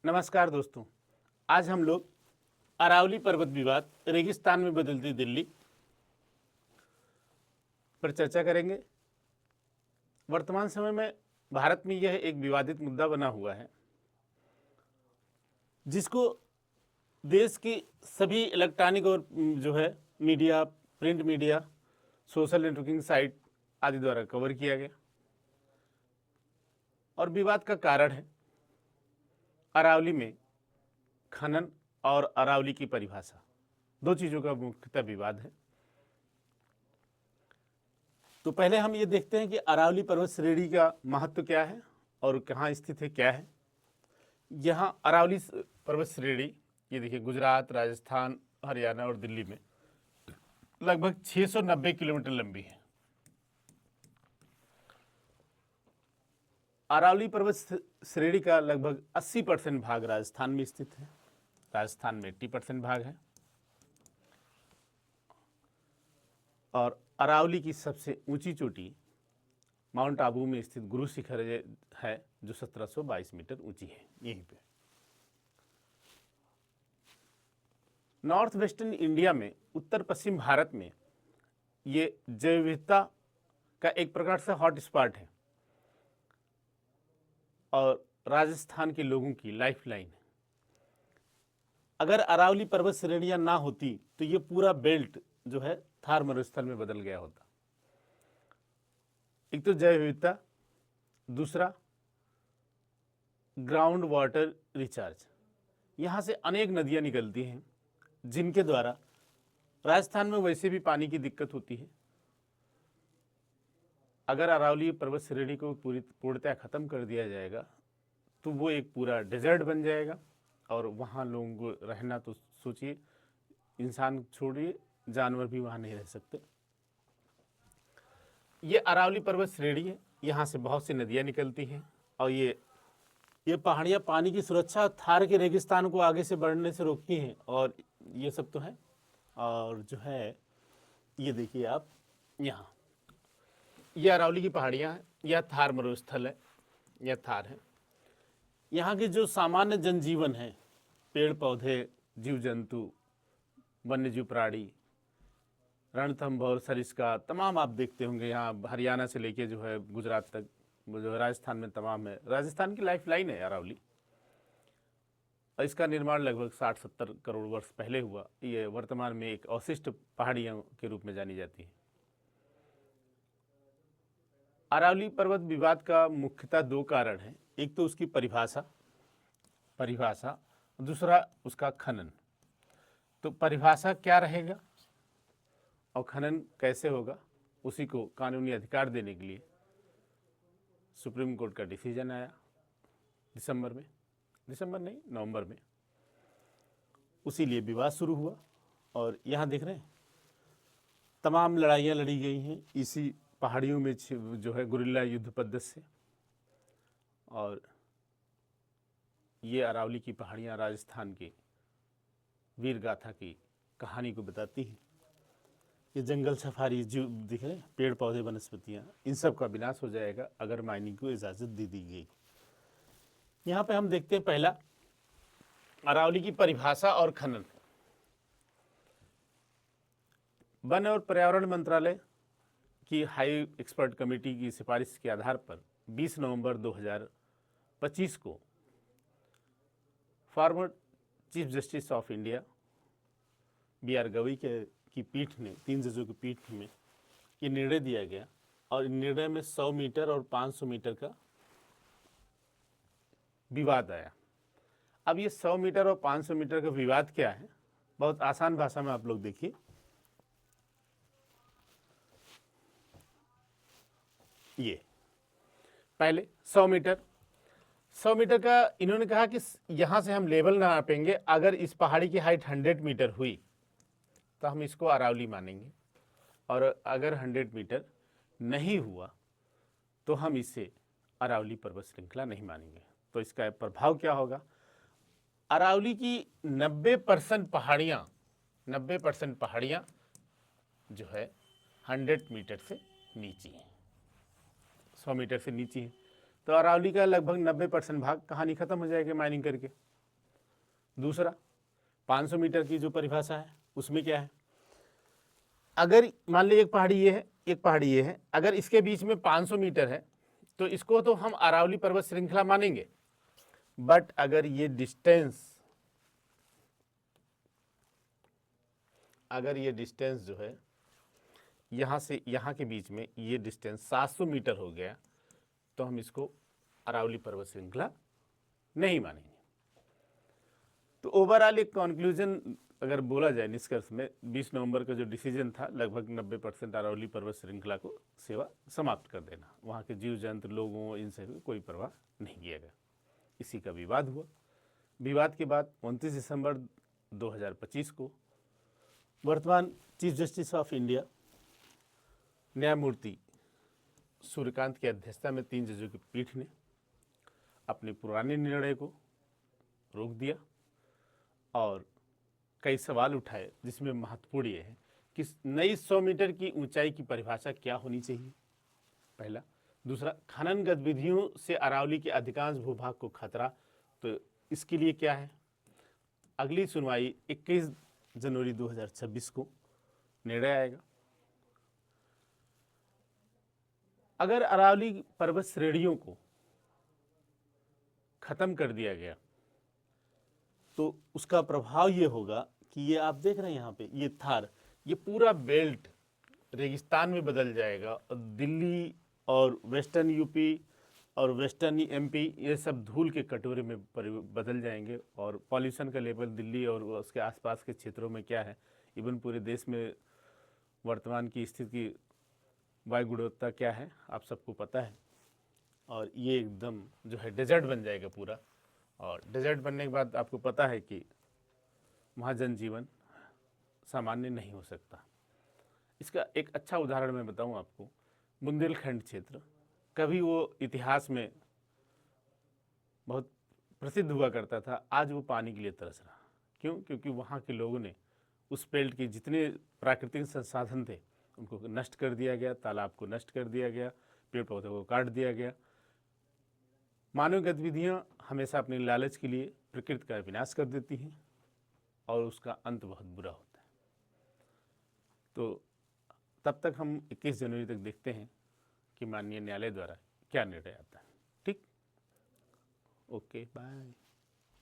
नमस्कार दोस्तों। आज हम लोग अरावली पर्वत विवाद रेगिस्तान में बदलती दिल्ली पर चर्चा करेंगे। वर्तमान समय में भारत में यह एक विवादित मुद्दा बना हुआ है जिसको देश की सभी इलेक्ट्रॉनिक और जो है media, print media, social networking site आदि द्वारा कवर किया गया। और विवाद का कारण है अरावली में खनन और अरावली की परिभाषा। दो चीज़ों का मुख्यतः विवाद है। तो पहले हम ये देखते हैं कि अरावली पर्वत श्रेणी का महत्व क्या है और कहाँ स्थित है, क्या है। यहाँ अरावली पर्वत श्रेणी, ये देखिए, गुजरात, राजस्थान, हरियाणा और दिल्ली में लगभग 690 किलोमीटर लंबी है। अरावली पर्वत श्रेणी का लगभग 80% भाग राजस्थान में स्थित है। राजस्थान में 80% भाग है। और अरावली की सबसे ऊंची चोटी माउंट आबू में स्थित गुरु शिखर है जो 1722 मीटर ऊंची है। यहीं पे नॉर्थ वेस्टर्न इंडिया में, उत्तर पश्चिम भारत में, ये जैव विविधता का एक प्रकार से हॉट स्पॉट है और राजस्थान के लोगों की लाइफलाइन है। अगर अरावली पर्वत श्रेणियां ना होती तो ये पूरा बेल्ट जो है थार मरुस्थल में बदल गया होता। एक तो जैव विविधता, दूसरा ग्राउंड वाटर रिचार्ज। यहाँ से अनेक नदियाँ निकलती हैं जिनके द्वारा राजस्थान में वैसे भी पानी की दिक्कत होती है। अगर अरावली पर्वत श्रेणी को पूर्णतः ख़त्म कर दिया जाएगा तो वो एक पूरा डेजर्ट बन जाएगा और वहाँ लोगों को रहना, तो सोचिए, इंसान छोड़िए, जानवर भी वहाँ नहीं रह सकते। ये अरावली पर्वत श्रेणी है, यहाँ से बहुत सी नदियाँ निकलती हैं और ये पहाड़ियाँ पानी की सुरक्षा, थार के रेगिस्तान को आगे से बढ़ने से रोकती हैं और ये सब तो है। और जो है ये देखिए आप, यहाँ ये अरावली की पहाड़ियाँ हैं, यह थार मरुस्थल है, यह थार है। यहाँ के जो सामान्य जनजीवन है, पेड़ पौधे, जीव जंतु, वन्यजीव प्राणी, रणथंभ और सरिस्का, तमाम आप देखते होंगे। यहाँ हरियाणा से लेके जो है गुजरात तक, जो राजस्थान में तमाम है। राजस्थान की लाइफ लाइन है अरावली। और इसका निर्माण लगभग 60-70 करोड़ वर्ष पहले हुआ। ये वर्तमान में एक अवशिष्ट पहाड़ियों के रूप में जानी जाती है। अरावली पर्वत विवाद का मुख्यतः दो कारण हैं। एक तो उसकी परिभाषा, दूसरा उसका खनन। तो परिभाषा क्या रहेगा और खनन कैसे होगा, उसी को कानूनी अधिकार देने के लिए सुप्रीम कोर्ट का डिसीजन आया नवंबर में। उसी लिए विवाद शुरू हुआ और यहाँ देख रहे हैं तमाम लड़ाइयाँ लड़ी गई हैं इसी पहाड़ियों में, जो है गुरिल्ला युद्ध पद्धति से। और ये अरावली की पहाड़ियाँ राजस्थान की वीर गाथा की कहानी को बताती हैं। ये जंगल सफारी जो दिख रहे हैं, पेड़ पौधे, वनस्पतियाँ, इन सब का विनाश हो जाएगा अगर माइनिंग को इजाज़त दे दी गई। यहाँ पे हम देखते हैं पहला, अरावली की परिभाषा और खनन। वन और पर्यावरण मंत्रालय की हाई एक्सपर्ट कमेटी की सिफारिश के आधार पर 20 नवंबर 2025 को former chief justice of India B.R. Gavai की पीठ ने, 3 जजों की पीठ में ये निर्णय दिया गया और निर्णय में 100 मीटर और 500 मीटर का विवाद आया। अब ये 100 मीटर और 500 मीटर का विवाद क्या है, बहुत आसान भाषा में आप लोग देखिए। ये पहले 100 मीटर का इन्होंने कहा कि यहाँ से हम लेवल ना नापेंगे, अगर इस पहाड़ी की हाइट 100 मीटर हुई तो हम इसको अरावली मानेंगे, और अगर 100 मीटर नहीं हुआ तो हम इसे अरावली पर्वत श्रृंखला नहीं मानेंगे। तो इसका प्रभाव क्या होगा? अरावली की 90% पहाड़ियाँ जो है 100 मीटर से नीचे हैं, 100 मीटर से नीचे हैं। तो अरावली का लगभग 90% भाग कहानी खत्म हो जाएगी माइनिंग करके। दूसरा 500 मीटर की जो परिभाषा है उसमें क्या है, अगर मान लीजिए एक पहाड़ी ये है, एक पहाड़ी ये है, अगर इसके बीच में 500 मीटर है तो इसको तो हम अरावली पर्वत श्रृंखला मानेंगे। बट अगर ये डिस्टेंस जो है यहां से यहां के बीच में ये डिस्टेंस 700 मीटर हो गया तो हम इसको अरावली पर्वत श्रृंखला नहीं मानेंगे। तो ओवरऑल एक कंक्लूजन अगर बोला जाए निष्कर्ष में, 20 नवंबर का जो डिसीजन था लगभग 90% अरावली पर्वत श्रृंखला को सेवा समाप्त कर देना, वहाँ के जीव जंतु लोगों इनसे भी कोई परवाह नहीं किया गया। इसी का विवाद हुआ। विवाद के बाद 29 दिसंबर 2025 को वर्तमान चीफ जस्टिस ऑफ इंडिया न्यायमूर्ति सूर्यकांत की अध्यक्षता में 3 जजों की पीठ ने अपने पुराने निर्णय को रोक दिया और कई सवाल उठाए, जिसमें महत्वपूर्ण ये है कि नई 100 मीटर की ऊंचाई की परिभाषा क्या होनी चाहिए, पहला। दूसरा, खनन गतिविधियों से अरावली के अधिकांश भूभाग को खतरा, तो इसके लिए क्या है। अगली सुनवाई 21 जनवरी 2026 को निर्णय आएगा। अगर अरावली पर्वत श्रेणियों को खत्म कर दिया गया तो उसका प्रभाव ये होगा कि ये आप देख रहे हैं यहाँ पे ये थार, ये पूरा बेल्ट रेगिस्तान में बदल जाएगा और दिल्ली और वेस्टर्न यूपी और वेस्टर्न एमपी ये सब धूल के कटोरे में बदल जाएंगे। और पॉल्यूशन का लेवल दिल्ली और उसके आसपास के क्षेत्रों में क्या है, इवन पूरे देश में वर्तमान की स्थिति वायु गुणवत्ता क्या है आप सबको पता है। और ये एकदम जो है डेजर्ट बन जाएगा पूरा, और डेजर्ट बनने के बाद आपको पता है कि वहाँ जनजीवन सामान्य नहीं हो सकता। इसका एक अच्छा उदाहरण मैं बताऊं आपको, बुंदेलखंड क्षेत्र कभी वो इतिहास में बहुत प्रसिद्ध हुआ करता था, आज वो पानी के लिए तरस रहा। क्यों? क्योंकि वहाँ के लोगों ने उस बेल्ट के जितने प्राकृतिक संसाधन थे उनको नष्ट कर दिया गया, तालाब को नष्ट कर दिया गया, पेड़ पौधों को काट दिया गया। मानव गतिविधियाँ हमेशा अपने लालच के लिए प्रकृति का विनाश कर देती हैं और उसका अंत बहुत बुरा होता है। तो तब तक हम 21 जनवरी तक देखते हैं कि माननीय न्यायालय द्वारा क्या निर्णय आता है। ठीक, ओके, बाय।